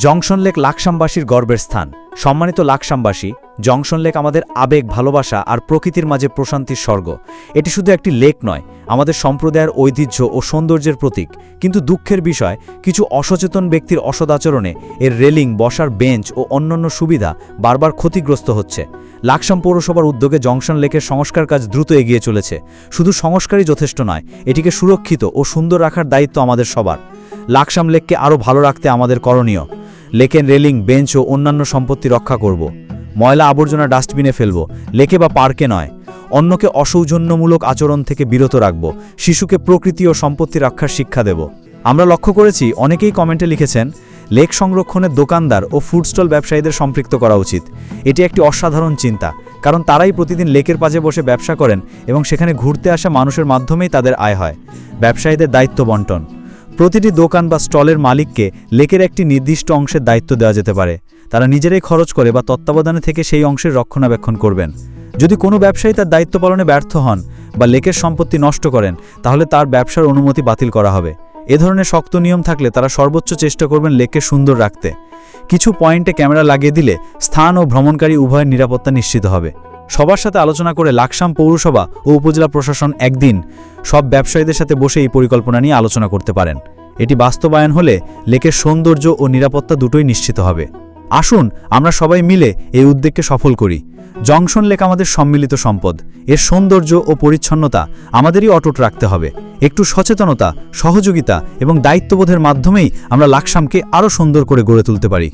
Junction lake লাকসামবাসীর গর্বের স্থান। সম্মানিত লাকসামবাসী, জংশন লেক আমাদের আবেগ, ভালোবাসা আর প্রকৃতির মাঝে প্রশান্তির স্বর্গ। এটি শুধু একটি লেক নয়, আমাদের সম্প্রদায়ের ঐতিহ্য ও সৌন্দর্যের প্রতীক। কিন্তু দুঃখের বিষয়, কিছু অসচেতন ব্যক্তির অসদাচরণে এর রেলিং, বসার বেঞ্চ ও অন্যান্য সুবিধা বারবার ক্ষতিগ্রস্ত হচ্ছে। লাকসাম পৌরসভার উদ্যোগে জংশন লেকের সংস্কার কাজ দ্রুত এগিয়ে চলেছে। শুধু সংস্কারই যথেষ্ট নয়, এটিকে সুরক্ষিত ও সুন্দর রাখার দায়িত্ব আমাদের সবার। লাকসাম লেককে আরও ভালো রাখতে আমাদের করণীয়: লেকের রেলিং, বেঞ্চ ও অন্যান্য সম্পত্তি রক্ষা করব। ময়লা আবর্জনা ডাস্টবিনে ফেলব, লেকে বা পার্কে নয়। অন্যকে অসৌজন্যমূলক আচরণ থেকে বিরত রাখব। শিশুকে প্রকৃতি ও সম্পত্তি রক্ষার শিক্ষা দেব। আমরা লক্ষ্য করেছি, অনেকেই কমেন্টে লিখেছেন, লেক সংরক্ষণের দোকানদার ও ফুড স্টল ব্যবসায়ীদের সম্পৃক্ত করা উচিত। এটি একটি অসাধারণ চিন্তা, কারণ তারাই প্রতিদিন লেকের পাশে বসে ব্যবসা করেন এবং সেখানে ঘুরতে আসা মানুষের মাধ্যমেই তাদের আয় হয়। ব্যবসায়ীদের দায়িত্ব বন্টন: প্রতিটি দোকান বা স্টলের মালিককে লেকের একটি নির্দিষ্ট অংশের দায়িত্ব দেওয়া যেতে পারে। তারা নিজেরাই খরচ করে বা তত্ত্বাবধানে থেকে সেই অংশের রক্ষণাবেক্ষণ করবেন। যদি কোনো ব্যবসায়ী তার দায়িত্ব পালনে ব্যর্থ হন বা লেকের সম্পত্তি নষ্ট করেন, তাহলে তার ব্যবসার অনুমতি বাতিল করা হবে। এ ধরনের শক্ত নিয়ম থাকলে তারা সর্বোচ্চ চেষ্টা করবেন লেককে সুন্দর রাখতে। কিছু পয়েন্টে ক্যামেরা লাগিয়ে দিলে স্থান ও ভ্রমণকারী উভয়ের নিরাপত্তা নিশ্চিত হবে। সবার সাথে আলোচনা করে লাকসাম পৌরসভা ও উপজেলা প্রশাসন একদিন সব ব্যবসায়ীদের সাথে বসে এই পরিকল্পনা নিয়ে আলোচনা করতে পারেন। এটি বাস্তবায়ন হলে লেকের সৌন্দর্য ও নিরাপত্তা দুটোই নিশ্চিত হবে। আসুন আমরা সবাই মিলে এই উদ্যোগকে সফল করি। জংশন লেক আমাদের সম্মিলিত সম্পদ। এর সৌন্দর্য ও পরিচ্ছন্নতা আমাদেরই অটুট রাখতে হবে। একটু সচেতনতা, সহযোগিতা এবং দায়িত্ববোধের মাধ্যমেই আমরা লাকসামকে আরও সুন্দর করে গড়ে তুলতে পারি।